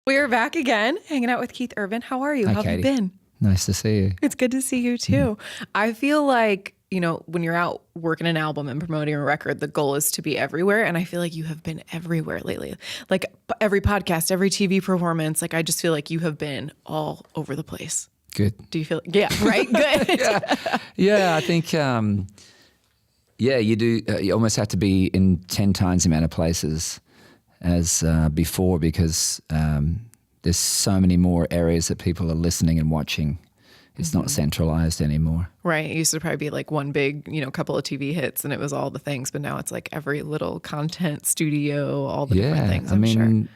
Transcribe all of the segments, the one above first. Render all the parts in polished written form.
We're back again, hanging out with Keith Urban. How are you? Hi, How have Katie. you been? Nice to see you. It's good to see you too. I feel like, when you're out working an album and promoting a record, the goal is to be everywhere. And I feel like you have been everywhere lately. Like every podcast, every TV performance, like I just feel like you have been all over the place. Good. Do you feel, yeah, right? Good. Yeah, I think, you do. You almost have to be in 10 times the amount of places as before because there's so many more areas that people are listening and watching. It's not centralized anymore. Right. It used to probably be like one big, couple of TV hits and it was all the things. But now it's like every little content studio, all the different things, I'm sure.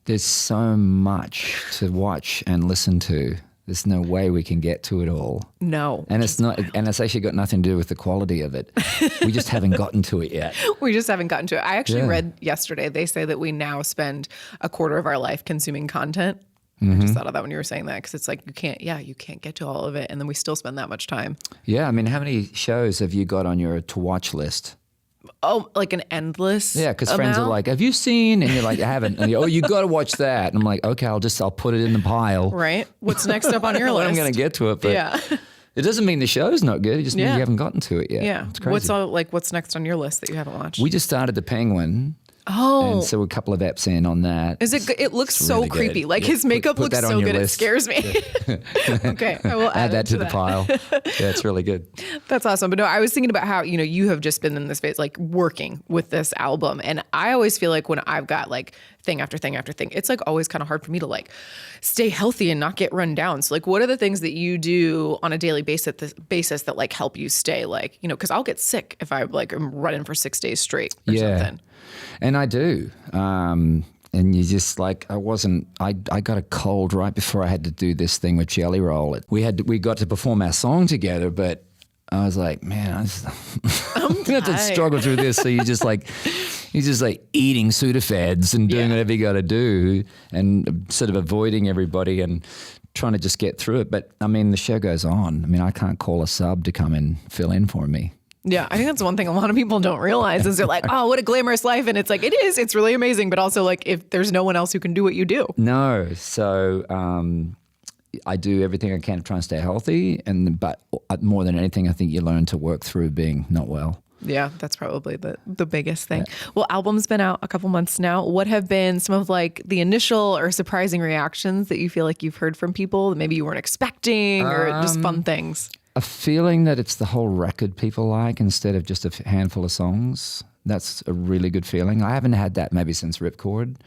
There's so much to watch and listen to. There's no way we can get to it all. No. And it's not, and it's actually got nothing to do with the quality of it. We just haven't gotten to it yet. We just haven't gotten to it. I actually read yesterday, they say that we now spend a quarter of our life consuming content. I just thought of that when you were saying that because it's like you can't get to all of it and then we still spend that much time. Yeah, I mean, how many shows have you got on your to-watch list? Oh, like an endless Yeah, because friends are like, have you seen? And you're like, I haven't. And you got to watch that. And I'm like, okay, I'll put it in the pile. Right. What's next up on your list? I'm going to get to it. But it doesn't mean the show's not good. It just means you haven't gotten to it yet. Yeah. It's crazy. What's next on your list that you haven't watched? We just started The Penguin. Oh. And so a couple of eps in on that. Is it good? It looks so really creepy. Good. Like his makeup looks so good. List. It scares me. Okay. I will add that to the pile. Yeah, it's really good. That's awesome. But no, I was thinking about how, you have just been in this phase, like working with this album. And I always feel like when I've got like thing after thing after thing, it's like always kind of hard for me to like stay healthy and not get run down. So like, what are the things that you do on a daily basis that like help you stay like, because I'll get sick if I like am running for 6 days straight or something. And I do. And you just like, I got a cold right before I had to do this thing with Jelly Roll. We got to perform our song together, but I was like, man, I'm going to have to struggle through this. So you're just like eating Sudafeds and doing whatever you got to do and sort of avoiding everybody and trying to just get through it. But I mean, the show goes on. I mean, I can't call a sub to come and fill in for me. Yeah, I think that's one thing a lot of people don't realize is they're like, oh, what a glamorous life. And it's like, it's really amazing. But also like if there's no one else who can do what you do. No. So I do everything I can to try and stay healthy. But more than anything, I think you learn to work through being not well. Yeah, that's probably the biggest thing. Yeah. Well, album's been out a couple months now. What have been some of like the initial or surprising reactions that you feel like you've heard from people that maybe you weren't expecting or just fun things? A feeling that it's the whole record people like instead of just a handful of songs. That's a really good feeling. I haven't had that maybe since Ripcord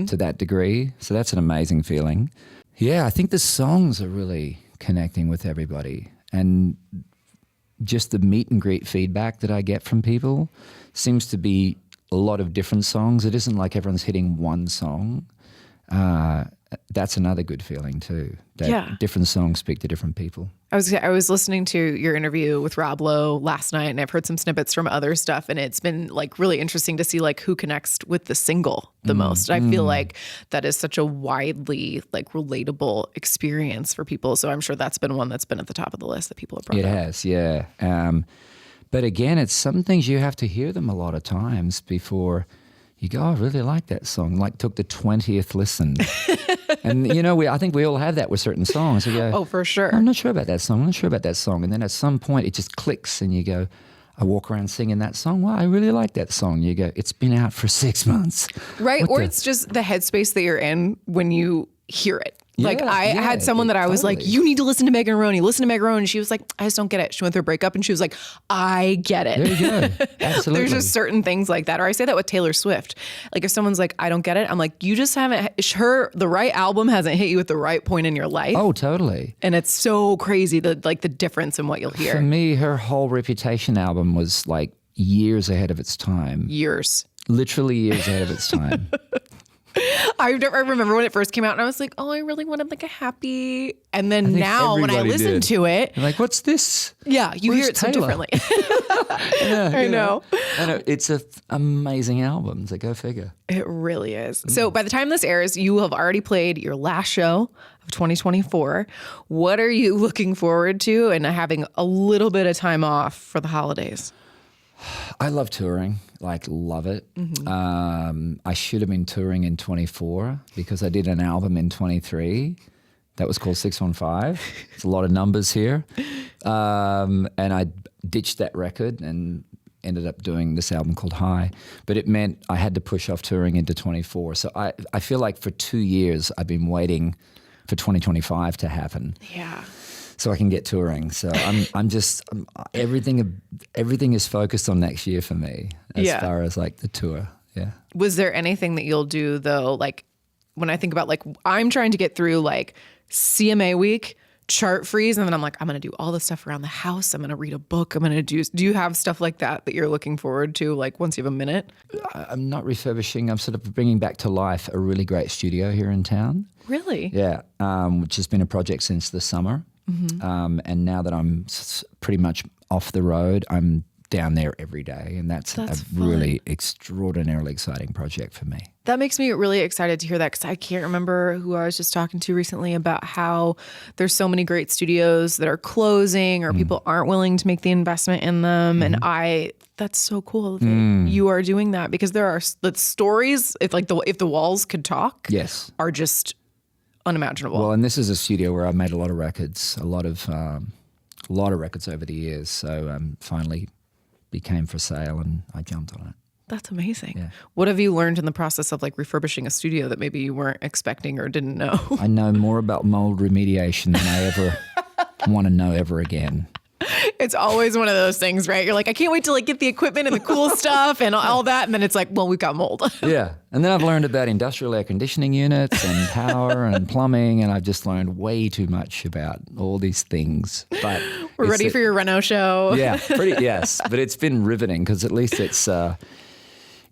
to that degree. So that's an amazing feeling. Yeah, I think the songs are really connecting with everybody. And just the meet and greet feedback that I get from people seems to be a lot of different songs. It isn't like everyone's hitting one song. That's another good feeling too. That different songs speak to different people. I was listening to your interview with Rob Lowe last night, and I've heard some snippets from other stuff, and it's been like really interesting to see like who connects with the single the most. I feel like that is such a widely like relatable experience for people. So I'm sure that's been one that's been at the top of the list that people have brought up. It has, yeah. But again, it's some things you have to hear them a lot of times before you go, I really like that song. Like took the 20th listen. And I think we all have that with certain songs. We go, oh, for sure. I'm not sure about that song. I'm not sure about that song. And then at some point it just clicks and you go, I walk around singing that song. Well, I really like that song. You go, it's been out for 6 months. Right. It's just the headspace that you're in when you hear it. Like I had someone that I was like, you need to listen to Megan Roney. Listen to Megan Roney. And she was like, I just don't get it. She went through a breakup and she was like, I get it. There you go. Absolutely. There's just certain things like that. Or I say that with Taylor Swift. Like if someone's like, I don't get it. I'm like, you just haven't, the right album hasn't hit you at the right point in your life. Oh, totally. And it's so crazy the difference in what you'll hear. For me, her whole Reputation album was like years ahead of its time. Years. Literally years ahead of its time. I remember when it first came out and I was like, oh, I really wanted like a happy. And then now when I listen to it. You're like, what's this? Yeah, you hear it so differently. I know. It's an amazing album. So go figure. It really is. So by the time this airs, you have already played your last show of 2024. What are you looking forward to and having a little bit of time off for the holidays? I love touring, like love it. I should have been touring in 24 because I did an album in 23 that was called 615. It's a lot of numbers here. And I ditched that record and ended up doing this album called High. But it meant I had to push off touring into 24. So I feel like for 2 years I've been waiting for 2025 to happen. Yeah. So I can get touring. So everything is focused on next year for me as far as like the tour. Yeah. Was there anything that you'll do though? Like when I think about like, I'm trying to get through like CMA week, chart freeze. And then I'm like, I'm going to do all the stuff around the house. I'm going to read a book. Do you have stuff like that you're looking forward to? Like once you have a minute? I'm not refurbishing. I'm sort of bringing back to life a really great studio here in town. Really? Yeah. Which has been a project since the summer. And now that I'm pretty much off the road, I'm down there every day. And that's a really extraordinarily exciting project for me. That makes me really excited to hear that because I can't remember who I was just talking to recently about how there's so many great studios that are closing or people aren't willing to make the investment in them. And that's so cool that you are doing that because there are the stories, if the walls could talk, yes, are just unimaginable. Well, and this is a studio where I've made a lot of records, a lot of records over the years. So finally became for sale and I jumped on it. That's amazing. Yeah. What have you learned in the process of like refurbishing a studio that maybe you weren't expecting or didn't know? I know more about mold remediation than I ever want to know ever again. It's always one of those things, right? You're like, I can't wait to like get the equipment and the cool stuff and all that. And then it's like, well, we've got mold. Yeah. And then I've learned about industrial air conditioning units and power and plumbing. And I've just learned way too much about all these things. But we're ready for your Reno show. Yeah, yes. But it's been riveting because at least it's a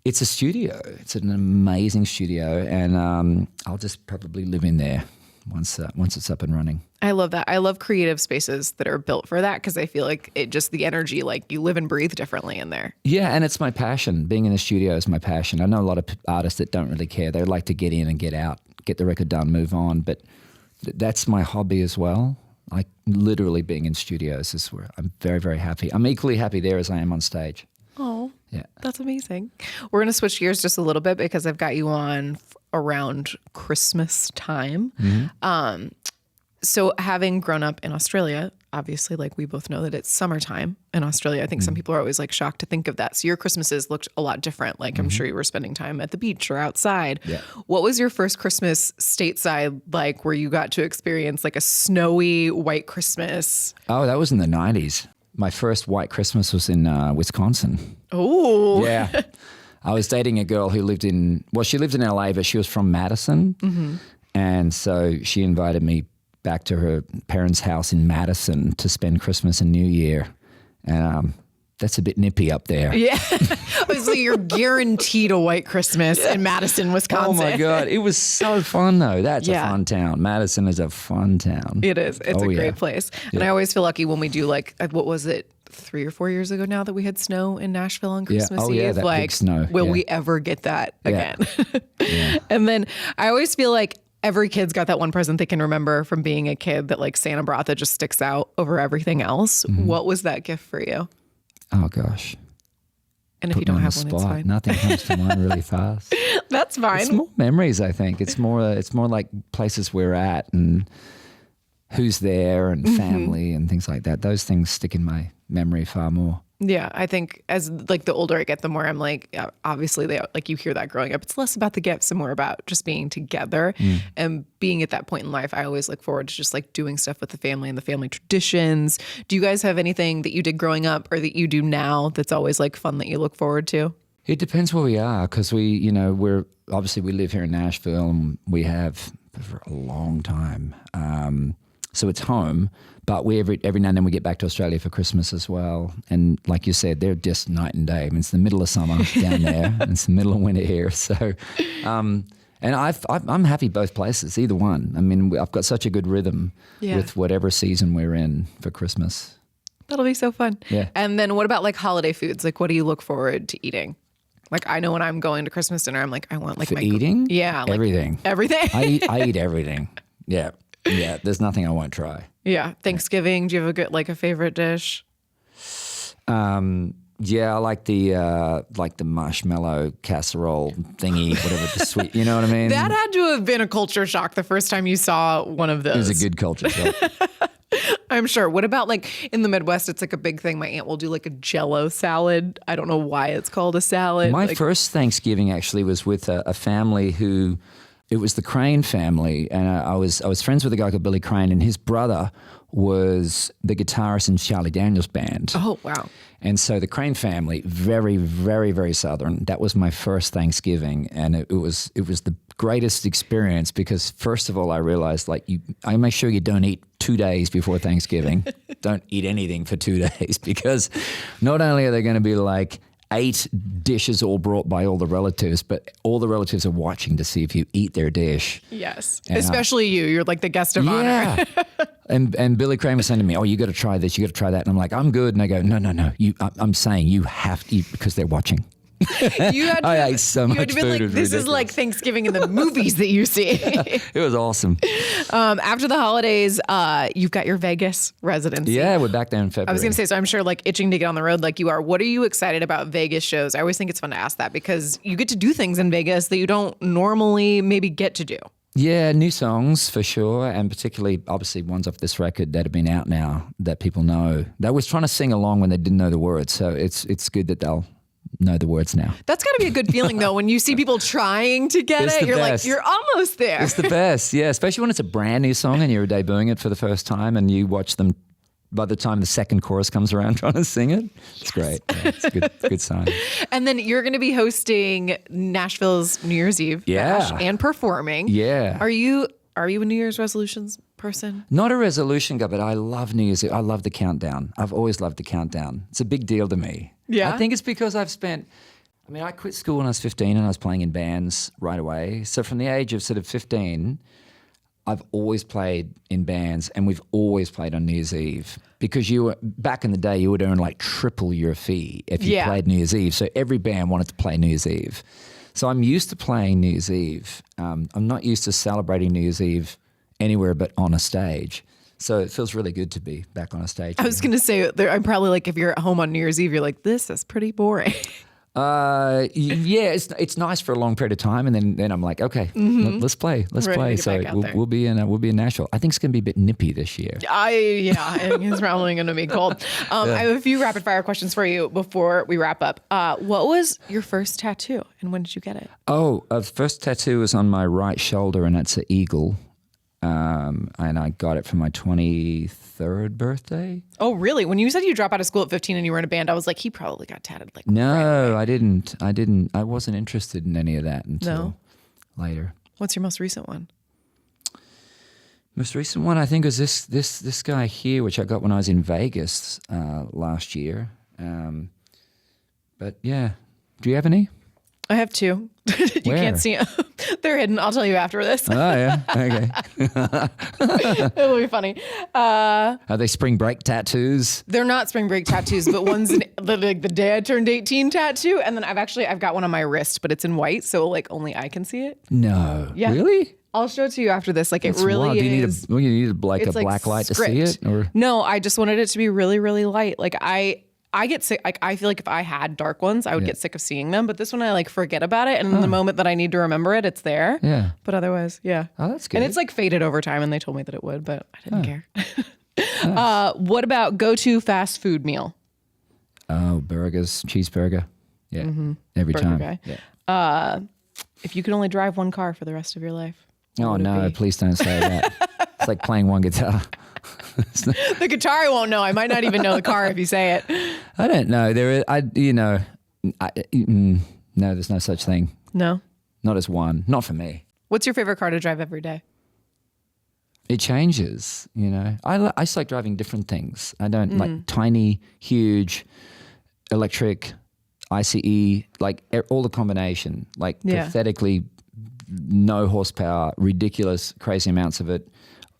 studio. It's an amazing studio. And I'll just probably live in there once it's up and running. I love that. I love creative spaces that are built for that because I feel like the energy, like you live and breathe differently in there. Yeah, and it's my passion. Being in the studio is my passion. I know a lot of artists that don't really care. They like to get in and get out, get the record done, move on. But that's my hobby as well. Like literally being in studios is where I'm very, very happy. I'm equally happy there as I am on stage. Oh, yeah, that's amazing. We're going to switch gears just a little bit because I've got you on around Christmas time. So having grown up in Australia, obviously, like we both know that it's summertime in Australia. I think some people are always like shocked to think of that. So your Christmases looked a lot different. Like I'm sure you were spending time at the beach or outside. Yeah. What was your first Christmas stateside like where you got to experience like a snowy white Christmas? Oh, that was in the 90s. My first white Christmas was in Wisconsin. Oh. Yeah. I was dating a girl who lived in LA, but she was from Madison. And so she invited me back to her parents' house in Madison to spend Christmas and New Year. And that's a bit nippy up there. Yeah. So you're guaranteed a white Christmas in Madison, Wisconsin. Oh my God. It was so fun though. That's a fun town. Madison is a fun town. It is. It's a great place. And I always feel lucky when we do like, what was it? 3 or 4 years ago now that we had snow in Nashville on Christmas Eve. Yeah, that like, big snow. Will we ever get that again? Yeah. And then I always feel like every kid's got that one present they can remember from being a kid that like Santa brought that just sticks out over everything else. What was that gift for you? Oh gosh. And if you don't have one, it's fine. Nothing comes to mind really fast. That's fine. It's more memories, I think. It's more like places we're at and who's there and family and things like that. Those things stick in my memory far more. Yeah, I think as like the older I get, the more I'm like, obviously they like you hear that growing up. It's less about the gifts and more about just being together and being at that point in life. I always look forward to just like doing stuff with the family and the family traditions. Do you guys have anything that you did growing up or that you do now that's always like fun that you look forward to? It depends where we are because we live here in Nashville and we have for a long time. So it's home, but every now and then we get back to Australia for Christmas as well. And like you said, they're just night and day. I mean, it's the middle of summer down there and it's the middle of winter here. So, and I'm happy both places, either one. I mean, I've got such a good rhythm with whatever season we're in for Christmas. That'll be so fun. Yeah. And then what about like holiday foods? Like what do you look forward to eating? Like I know when I'm going to Christmas dinner, I'm like, I want like for eating? Yeah. Like, everything. Everything? I eat everything. Yeah. Yeah, there's nothing I won't try. Yeah. Thanksgiving, do you have a favorite dish? Yeah, I like the marshmallow casserole thingy, whatever the sweet. You know what I mean? That had to have been a culture shock the first time you saw one of those. It was a good culture shock. I'm sure. What about like in the Midwest? It's like a big thing. My aunt will do like a Jell-O salad. I don't know why it's called a salad. My first Thanksgiving actually was with a family who, it was the Crane family, and I was friends with a guy called Billy Crane, and his brother was the guitarist in Charlie Daniels band. Oh, wow. And so the Crane family, very, very, very Southern. That was my first Thanksgiving, and it was the greatest experience because first of all, I realized I make sure you don't eat 2 days before Thanksgiving. Don't eat anything for 2 days because not only are they going to be like 8 dishes all brought by all the relatives, but all the relatives are watching to see if you eat their dish. Yes, and especially you. You're like the guest of honor. And Billy Crane was saying to me, "Oh, you got to try this. You got to try that." And I'm like, "I'm good." And I go, "No. I'm saying you have to eat because they're watching." I ate so much food. Like, this is like Thanksgiving in the movies that you see. It was awesome. After the holidays, you've got your Vegas residency. Yeah, we're back there in February. I was going to say, so I'm sure like itching to get on the road like you are. What are you excited about Vegas shows? I always think it's fun to ask that because you get to do things in Vegas that you don't normally maybe get to do. Yeah, new songs for sure, and particularly, obviously, ones off this record that have been out now that people know. They was trying to sing along when they didn't know the words, so it's good that they'll know the words now. That's got to be a good feeling, though, when you see people trying to get it. You're like, you're almost there. It's the best, yeah, especially when it's a brand new song and you're debuting it for the first time and you watch them by the time the second chorus comes around trying to sing it. It's great. Yeah, it's a good sign. And then you're going to be hosting Nashville's New Year's Eve bash and performing. Yeah. Are you a New Year's resolutions person? Not a resolution guy, but I love New Year's Eve. I love the countdown. I've always loved the countdown. It's a big deal to me. Yeah. I think it's because I quit school when I was 15 and I was playing in bands right away. So from the age of sort of 15, I've always played in bands and we've always played on New Year's Eve because back in the day, you would earn like triple your fee if you played New Year's Eve. So every band wanted to play New Year's Eve. So I'm used to playing New Year's Eve. I'm not used to celebrating New Year's Eve anywhere but on a stage. So it feels really good to be back on a stage. I was going to say, I'm probably like, if you're at home on New Year's Eve, you're like, this is pretty boring. Yeah, it's nice for a long period of time, and then I'm like, okay, let's play. So we'll be in Nashville. I think it's going to be a bit nippy this year. I think it's probably going to be cold. I have a few rapid fire questions for you before we wrap up. What was your first tattoo, and when did you get it? Oh, the first tattoo was on my right shoulder, and it's an eagle. And I got it for my 23rd birthday. Oh, really? When you said you dropped out of school at 15 and you were in a band, I was like, he probably got tatted. Like, no, right. I didn't. I wasn't interested in any of that until later. What's your most recent one? Most recent one, I think, was this guy here, which I got when I was in Vegas last year. But yeah, do you have any? I have two. You can't see them. They're hidden. I'll tell you after this. Oh, yeah. Okay. It'll be funny. Are they spring break tattoos? They're not spring break tattoos, but one's the day I turned 18 tattoo. And then I've got one on my wrist, but it's in white. So like only I can see it. No. Yeah. Really? I'll show it to you after this. Like That's it really wild. is. Do you need a black light script. to see it? Or? No, I just wanted it to be really, really light. Like I get sick. Like I feel like if I had dark ones, I would get sick of seeing them. But this one, I like forget about it, and in the moment that I need to remember it, it's there. Yeah. But otherwise, yeah. Oh, that's good. And it's like faded over time, and they told me that it would, but I didn't care. Nice. What about go-to fast food meal? Oh, burgers, cheeseburger. Yeah, every Burger time. Guy. Yeah. If you could only drive one car for the rest of your life. Oh no! Please don't say that. It's like playing one guitar. The guitar I won't know. I might not even know the car if you say it. I don't know. No, there's no such thing. No? Not as one. Not for me. What's your favorite car to drive every day? It changes, I just like driving different things. I don't like tiny, huge, electric, ICE, like all the combination, like pathetically no horsepower, ridiculous, crazy amounts of it.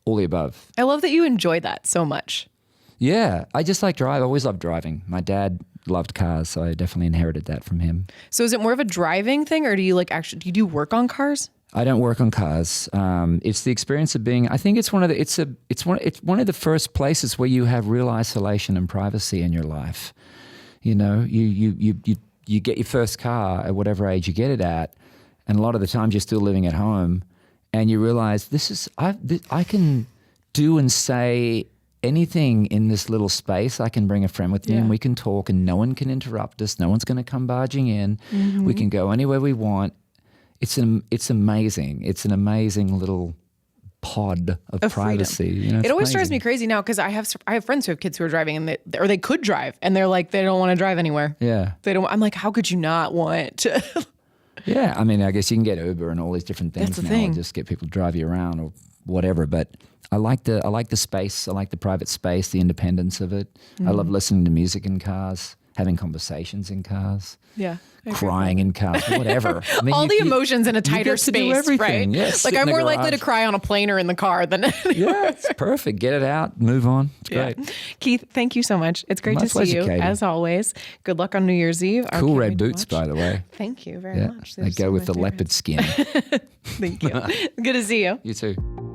All the above. I love that you enjoy that so much. Yeah, I just like drive. I always loved driving. My dad loved cars, so I definitely inherited that from him. So is it more of a driving thing, or do you do you do work on cars? I don't work on cars. It's the experience of being. I think it's one of the first places where you have real isolation and privacy in your life. You get your first car at whatever age you get it at, and a lot of the times you're still living at home, and you realize I can do and say anything in this little space. I can bring a friend with me and we can talk, and no one can interrupt us. No one's going to come barging in. Mm-hmm. We can go anywhere we want. It's amazing. It's an amazing little pod of privacy. It always drives me crazy now because I have friends who have kids who are driving and they could drive and they're like, they don't want to drive anywhere. Yeah. I'm like, how could you not want to? Yeah. I mean, I guess you can get Uber and all these different things That's the now. thing. Just get people to drive you around or whatever. But I like the space. I like the private space, the independence of it. I love listening to music in cars, having conversations in cars. Yeah. Crying in cars, whatever. I mean, all the emotions in a tighter space, right? Yes, like I'm more likely to cry on a plane or in the car than anywhere. Yeah, it's perfect. Get it out, move on. It's great. Keith, thank you so much. It's great to see you, Katie. as always. Good luck on New Year's Eve. Cool red boots, by the way. Thank you very much. They go with the leopard skin. Thank you. Good to see you. You too.